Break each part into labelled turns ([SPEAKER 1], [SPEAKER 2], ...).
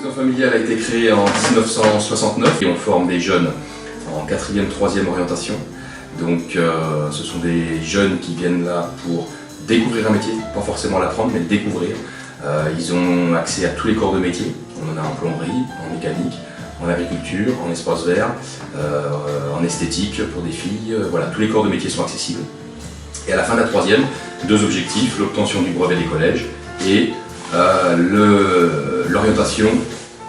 [SPEAKER 1] maison familiale a été créée en 1969 et on forme des jeunes en 4e, 3e orientation. Donc ce sont des jeunes qui viennent là pour découvrir un métier, pas forcément l'apprendre, mais le découvrir. Ils ont accès à tous les corps de métier. On en a en plomberie, en mécanique, en agriculture, en espace vert, en esthétique pour des filles. Voilà, tous les corps de métier sont accessibles. Et à la fin de la 3e, 2 objectifs, l'obtention du brevet des collèges et l'orientation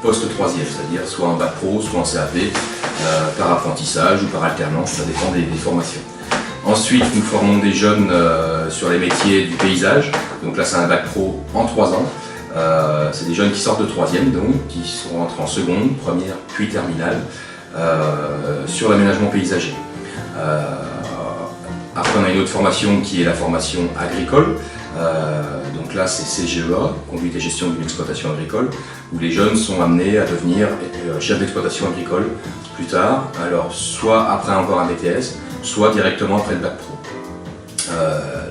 [SPEAKER 1] post-3e, c'est-à-dire soit en bac pro, soit en CAP, par apprentissage ou par alternance, ça dépend des formations. Ensuite, nous formons des jeunes sur les métiers du paysage, donc là c'est un bac pro en 3 ans. C'est des jeunes qui sortent de 3e, donc qui sont rentrés en seconde, première, puis terminale, sur l'aménagement paysager. Après, on a une autre formation qui est la formation agricole. Donc là, c'est CGEA, conduite et gestion d'une exploitation agricole, où les jeunes sont amenés à devenir chefs d'exploitation agricole plus tard. Alors, soit après avoir un BTS, soit directement après le bac pro.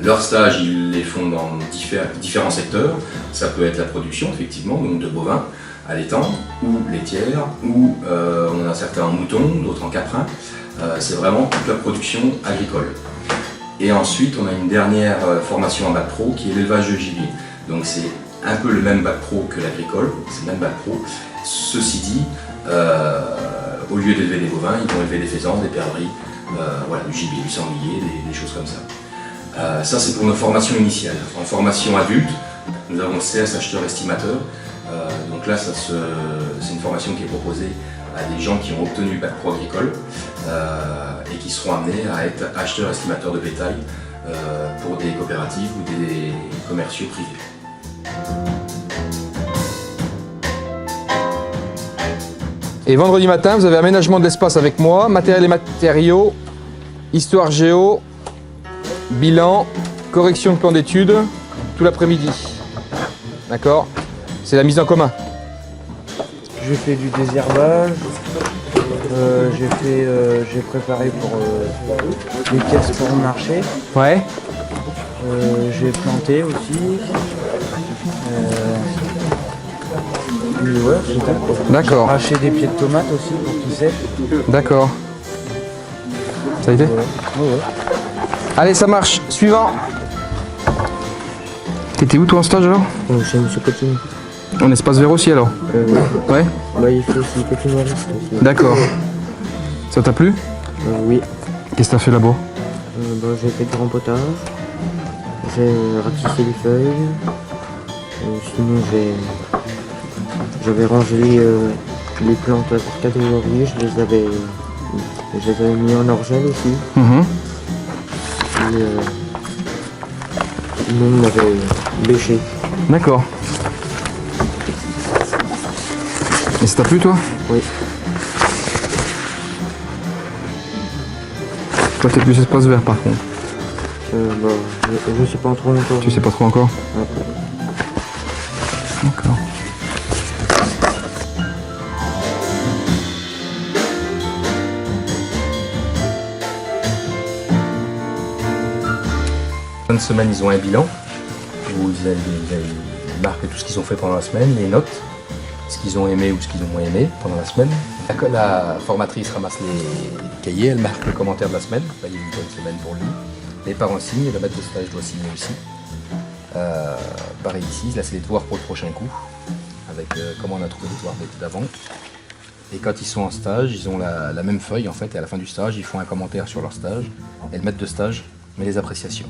[SPEAKER 1] Leurs stages, ils les font dans différents secteurs. Ça peut être la production, effectivement, donc de bovins à l'étang, ou laitière, ou on en a certains en mouton, d'autres en caprin. C'est vraiment toute la production agricole. Et ensuite, on a une dernière formation en bac pro qui est l'élevage de gibier. Donc c'est un peu le même bac pro que l'agricole, c'est le même bac pro. Ceci dit, au lieu d'élever des bovins, ils vont élever des faisans, des perdrix, voilà, du gibier, du sanglier, des choses comme ça. Ça c'est pour nos formations initiales. En formation adulte, nous avons le CS acheteur estimateur. Donc là, c'est une formation qui est proposée à des gens qui ont obtenu le bac pro agricole et qui seront amenés à être acheteurs estimateurs de bétail pour des coopératives ou des commerciaux privés.
[SPEAKER 2] Et vendredi matin, vous avez aménagement de l'espace avec moi, matériel et matériaux, histoire géo, bilan, correction de plan d'études, tout l'après-midi. D'accord? C'est la mise en commun.
[SPEAKER 3] J'ai fait du désherbage, j'ai préparé pour les caisses pour le marché.
[SPEAKER 2] Ouais.
[SPEAKER 3] J'ai planté aussi. Et ouais, c'est tout.
[SPEAKER 2] D'accord.
[SPEAKER 3] J'ai arraché des pieds de tomates aussi pour qu'ils sèchent.
[SPEAKER 2] D'accord. Ça a été?
[SPEAKER 3] Ouais.
[SPEAKER 2] Allez, ça marche. Suivant. T'étais où toi en stage alors?
[SPEAKER 3] Chez M. Cotini.
[SPEAKER 2] En espace vert aussi alors? Ouais.
[SPEAKER 3] Bah, il fait aussi petit aussi.
[SPEAKER 2] D'accord. Ça t'a plu?
[SPEAKER 3] Oui.
[SPEAKER 2] Qu'est-ce que t'as fait là-bas?
[SPEAKER 3] J'ai fait du rempotage. J'ai ratissé les feuilles. Sinon j'avais rangé les plantes à catégorie. Je les avais mis en orgel aussi. Et sinon on avait bêché.
[SPEAKER 2] D'accord. Et ça t'a plu toi?
[SPEAKER 3] Oui.
[SPEAKER 2] Toi t'es plus espace vert par contre.
[SPEAKER 3] Je sais pas trop encore.
[SPEAKER 2] Tu sais pas trop encore?
[SPEAKER 3] Ouais.
[SPEAKER 2] D'accord. Une semaine, ils ont un bilan où ils marquent tout ce qu'ils ont fait pendant la semaine, les notes, ce qu'ils ont aimé ou ce qu'ils ont moins aimé pendant la semaine. La formatrice ramasse les cahiers, elle marque le commentaire de la semaine. Là, il y a une bonne semaine pour lui. Les parents signent, le maître de stage doit signer aussi. Pareil ici, là c'est les devoirs pour le prochain coup, avec comment on a trouvé les devoirs d'avant. Et quand ils sont en stage, ils ont la même feuille en fait, et à la fin du stage, ils font un commentaire sur leur stage, et le maître de stage met les appréciations.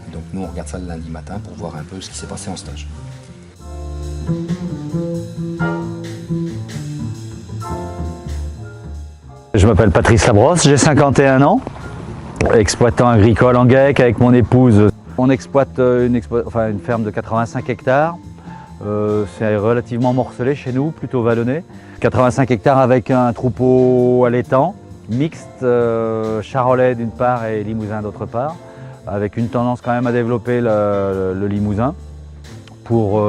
[SPEAKER 2] Et donc nous on regarde ça le lundi matin pour voir un peu ce qui s'est passé en stage.
[SPEAKER 4] Je m'appelle Patrice Labrosse, j'ai 51 ans, exploitant agricole en GAEC avec mon épouse. On exploite une ferme de 85 hectares. C'est relativement morcelé chez nous, plutôt vallonné. 85 hectares avec un troupeau à l'étang, mixte, charolais d'une part et limousin d'autre part, avec une tendance quand même à développer le limousin pour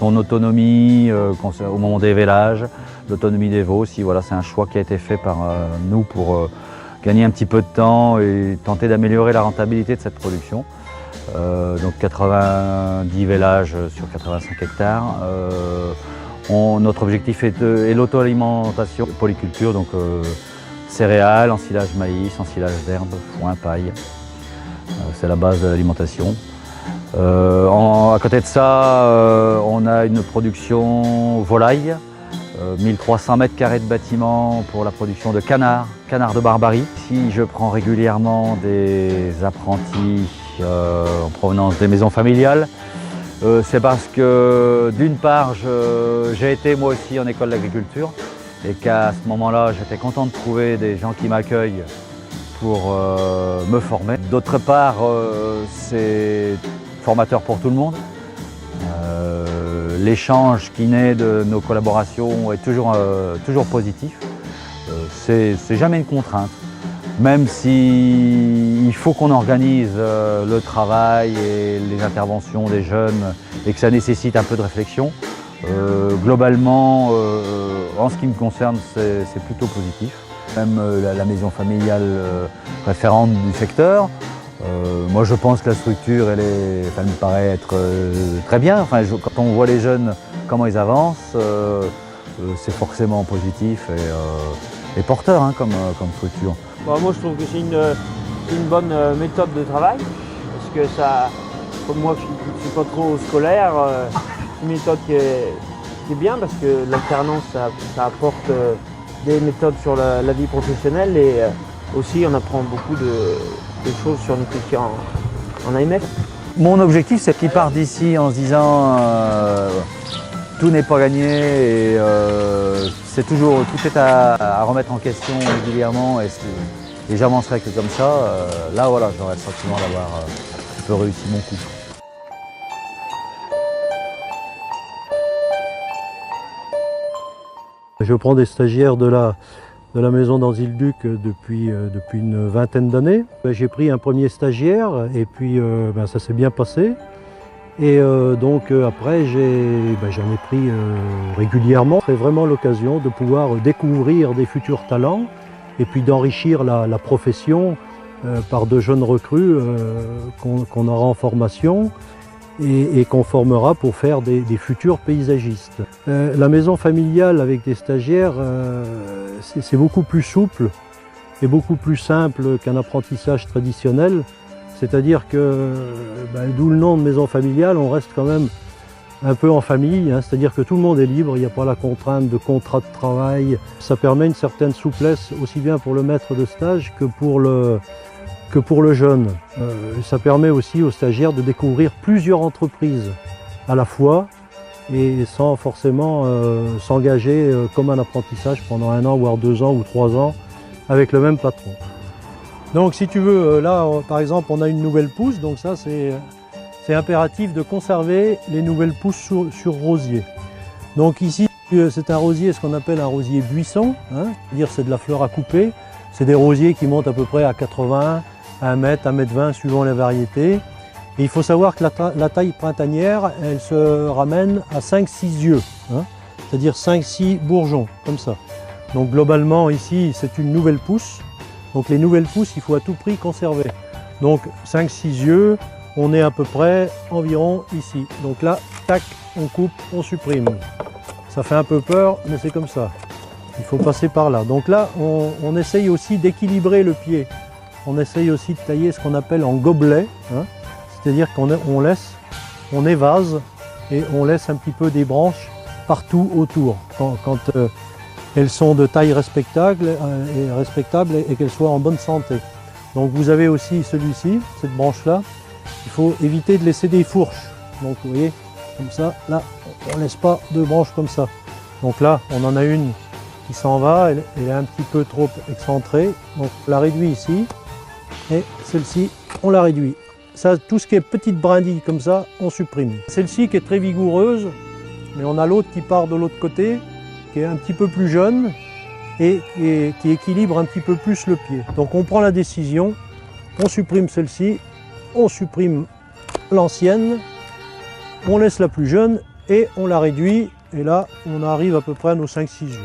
[SPEAKER 4] son autonomie au moment des vélages, l'autonomie des veaux aussi. Voilà, c'est un choix qui a été fait par nous pour gagner un petit peu de temps et tenter d'améliorer la rentabilité de cette production. Donc 90 vélages sur 85 hectares. Notre objectif est l'auto-alimentation, polyculture, donc céréales, ensilage maïs, ensilage d'herbes, foin, paille. C'est la base de l'alimentation. À côté de ça, on a une production volaille, 1300 mètres carrés de bâtiment pour la production de canards de Barbarie. Si je prends régulièrement des apprentis en provenance des maisons familiales, c'est parce que d'une part, j'ai été moi aussi en école d'agriculture et qu'à ce moment-là, j'étais content de trouver des gens qui m'accueillent pour me former. D'autre part, c'est formateur pour tout le monde. L'échange qui naît de nos collaborations est toujours positif. C'est jamais une contrainte. Même s'il faut qu'on organise le travail et les interventions des jeunes et que ça nécessite un peu de réflexion, globalement, en ce qui me concerne, c'est plutôt positif. Même la maison familiale référente du secteur, moi je pense que la structure, elle me paraît être très bien. Enfin, quand on voit les jeunes, comment ils avancent, c'est forcément positif et porteur hein, comme structure.
[SPEAKER 3] Bon, moi je trouve que c'est une bonne méthode de travail, parce que ça, comme moi je ne suis pas trop scolaire, c'est une méthode qui est bien, parce que l'alternance ça apporte des méthodes sur la vie professionnelle et aussi on apprend beaucoup de choses sur notre métier en AMF.
[SPEAKER 4] Mon objectif c'est qu'ils partent d'ici en se disant tout n'est pas gagné et tout est à remettre en question régulièrement et j'avancerai que comme ça. Là voilà, j'aurai le sentiment d'avoir un peu réussi mon coup.
[SPEAKER 5] Je prends des stagiaires de la maison d'Anzy-le-Duc depuis une vingtaine d'années. J'ai pris un premier stagiaire et puis ça s'est bien passé. Et donc après j'en ai pris régulièrement. C'est vraiment l'occasion de pouvoir découvrir des futurs talents et puis d'enrichir la profession par de jeunes recrues qu'on aura en formation et qu'on formera pour faire des futurs paysagistes. La maison familiale avec des stagiaires, c'est beaucoup plus souple et beaucoup plus simple qu'un apprentissage traditionnel. C'est-à-dire que, d'où le nom de maison familiale, on reste quand même un peu en famille, hein, c'est-à-dire que tout le monde est libre, il n'y a pas la contrainte de contrat de travail. Ça permet une certaine souplesse aussi bien pour le maître de stage que pour le jeune. Ça permet aussi aux stagiaires de découvrir plusieurs entreprises à la fois et sans forcément s'engager comme un apprentissage pendant 1 an, voire 2 ans ou 3 ans avec le même patron. Donc si tu veux, là par exemple on a une nouvelle pousse, donc ça c'est impératif de conserver les nouvelles pousses sur rosier. Donc ici c'est un rosier, ce qu'on appelle un rosier buisson, hein, c'est-à-dire c'est de la fleur à couper. C'est des rosiers qui montent à peu près à 80, à 1 mètre, 1 mètre 20 suivant les variétés. Et il faut savoir que la taille printanière, elle se ramène à 5-6 yeux, hein, c'est-à-dire 5-6 bourgeons, comme ça. Donc globalement ici c'est une nouvelle pousse. Donc les nouvelles pousses, il faut à tout prix conserver. Donc 5-6 yeux, on est à peu près environ ici. Donc là, tac, on coupe, on supprime. Ça fait un peu peur, mais c'est comme ça. Il faut passer par là. Donc là, on essaye aussi d'équilibrer le pied. On essaye aussi de tailler ce qu'on appelle en gobelet. Hein. C'est-à-dire on évase et on laisse un petit peu des branches partout autour. Quand elles sont de taille respectable et qu'elles soient en bonne santé. Donc vous avez aussi celui-ci, cette branche-là. Il faut éviter de laisser des fourches. Donc vous voyez, comme ça, là, on ne laisse pas de branches comme ça. Donc là, on en a une qui s'en va, elle est un petit peu trop excentrée. Donc on la réduit ici. Et celle-ci, on la réduit. Ça, tout ce qui est petite brindille comme ça, on supprime. Celle-ci qui est très vigoureuse, mais on a l'autre qui part de l'autre côté, qui est un petit peu plus jeune et qui équilibre un petit peu plus le pied. Donc on prend la décision, on supprime celle-ci, on supprime l'ancienne, on laisse la plus jeune et on la réduit. Et là, on arrive à peu près à nos 5-6 yeux.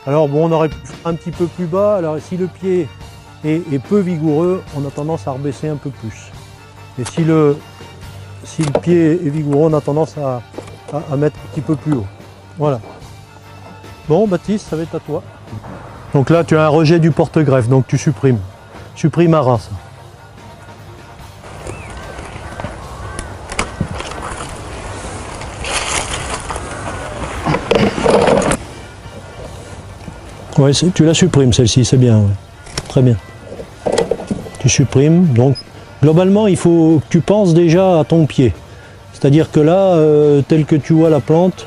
[SPEAKER 5] Alors bon, on aurait pu faire un petit peu plus bas. Alors si le pied est peu vigoureux, on a tendance à rebaisser un peu plus. Et si le pied est vigoureux, on a tendance à mettre un petit peu plus haut. Voilà. Bon, Baptiste, ça va être à toi. Donc là, tu as un rejet du porte-greffe, donc tu supprimes. Supprime à ras. Ouais, tu la supprimes celle-ci, c'est bien. Ouais. Très bien. Tu supprimes. Donc, globalement, il faut que tu penses déjà à ton pied. C'est-à-dire que là, tel que tu vois la plante,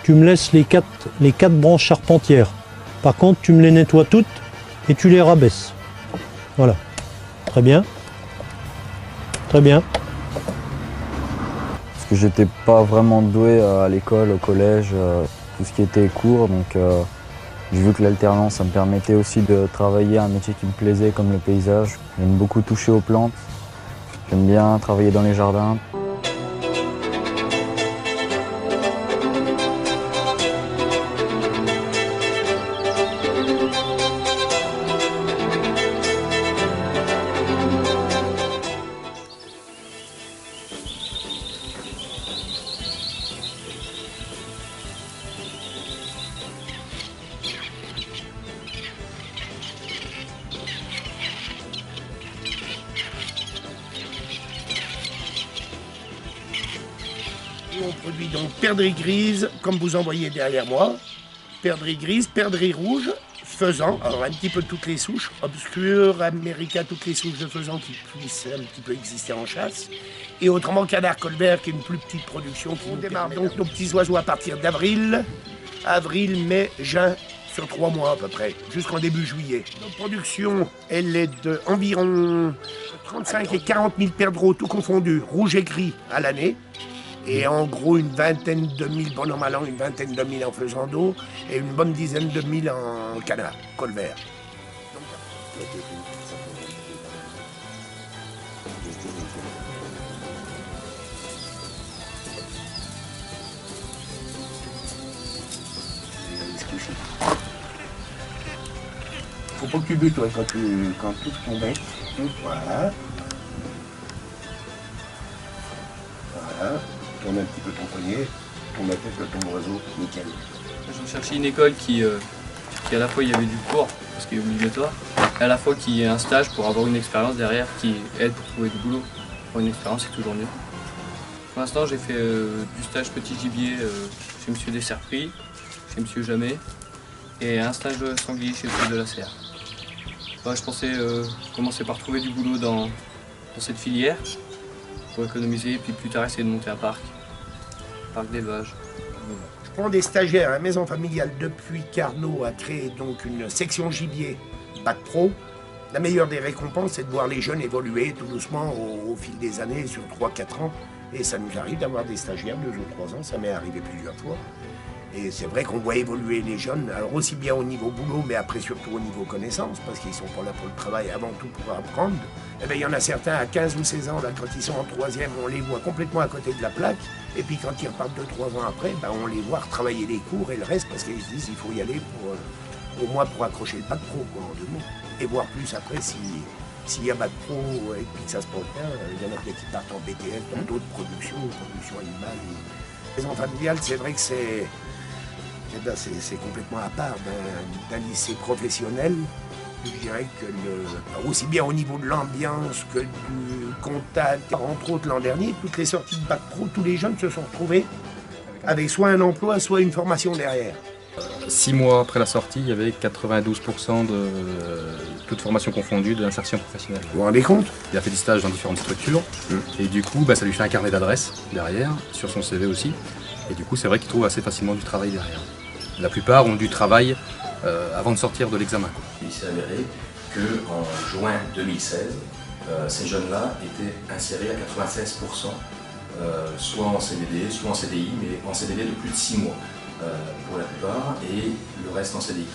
[SPEAKER 5] tu me laisses les quatre branches charpentières. Par contre, tu me les nettoies toutes et tu les rabaisses. Voilà. Très bien. Très bien.
[SPEAKER 6] Parce que j'étais pas vraiment doué à l'école, au collège, tout ce qui était cours. Donc j'ai vu que l'alternance, ça me permettait aussi de travailler un métier qui me plaisait comme le paysage. J'aime beaucoup toucher aux plantes. J'aime bien travailler dans les jardins.
[SPEAKER 7] On produit donc perdrix grise, comme vous en voyez derrière moi. Perdrix grise, perdrix rouge, faisan, alors un petit peu toutes les souches, obscures, américa, toutes les souches de faisan qui puissent un petit peu exister en chasse. Et autrement, canard colbert, qui est une plus petite production. On démarre donc nos petits oiseaux à partir d'avril, mai, juin, sur 3 mois à peu près, jusqu'en début juillet. Notre production, elle est d'environ 35 et 40 000 perdreaux, tout confondus, rouge et gris à l'année. Et en gros, une vingtaine de mille, bon an, mal an, une vingtaine de mille en faisant d'eau et une bonne dizaine de mille en canard, colvert. Faut pas que tu butes, toi, quand tout ton bec. Voilà. Voilà. Tourne un petit peu ton poignet, tourne la tête de ton oiseau, nickel.
[SPEAKER 8] Je cherchais une école qui à la fois il y avait du cours, parce qu'il est obligatoire, et à la fois qui ait un stage pour avoir une expérience derrière qui aide pour trouver du boulot. Pour une expérience, c'est toujours mieux. Pour l'instant, j'ai fait du stage petit gibier chez M. Desserpris, chez M. Jamet, et un stage sanglier chez M. de la Serre. Ouais, je pensais commencer par trouver du boulot dans cette filière, pour économiser, et puis plus tard essayer de monter un parc d'élevage.
[SPEAKER 7] Je prends des stagiaires à la maison familiale depuis qu'Arnaud a créé donc une section gibier Bac Pro. La meilleure des récompenses, c'est de voir les jeunes évoluer tout doucement au fil des années, sur 3-4 ans. Et ça nous arrive d'avoir des stagiaires 2 ou 3 ans, ça m'est arrivé plusieurs fois. Et c'est vrai qu'on voit évoluer les jeunes, alors aussi bien au niveau boulot, mais après surtout au niveau connaissance, parce qu'ils sont pas là pour le travail, avant tout pour apprendre. Eh bien, il y en a certains à 15 ou 16 ans, là, quand ils sont en 3e, on les voit complètement à côté de la plaque. Et puis quand ils repartent 2-3 ans après, ben, on les voit retravailler les cours et le reste, parce qu'ils se disent qu'il faut y aller au moins pour accrocher le bac pro, quoi, en 2 mots. Et voir plus après s'il y a bac pro et puis que ça se porte bien, il y en a peut-être qui partent en BTS dans d'autres productions, production animale. Les maisons familiales, c'est vrai que c'est complètement à part d'un lycée professionnel. Je dirais que aussi bien au niveau de l'ambiance que du contact, entre autres l'an dernier, toutes les sorties de bac pro, tous les jeunes se sont retrouvés avec soit un emploi, soit une formation derrière.
[SPEAKER 2] 6 mois après la sortie, il y avait 92% de toute formation confondue de l'insertion professionnelle.
[SPEAKER 7] Vous vous rendez compte?
[SPEAKER 2] Il a fait des stages dans différentes structures et du coup ça lui fait un carnet d'adresses derrière, sur son CV aussi. Et du coup c'est vrai qu'il trouve assez facilement du travail derrière. La plupart ont du travail avant de sortir de l'examen.
[SPEAKER 1] Il s'est avéré qu'en juin 2016, ces jeunes-là étaient insérés à 96%, soit en CDD, soit en CDI, mais en CDD de plus de 6 mois pour la plupart, et le reste en CDI.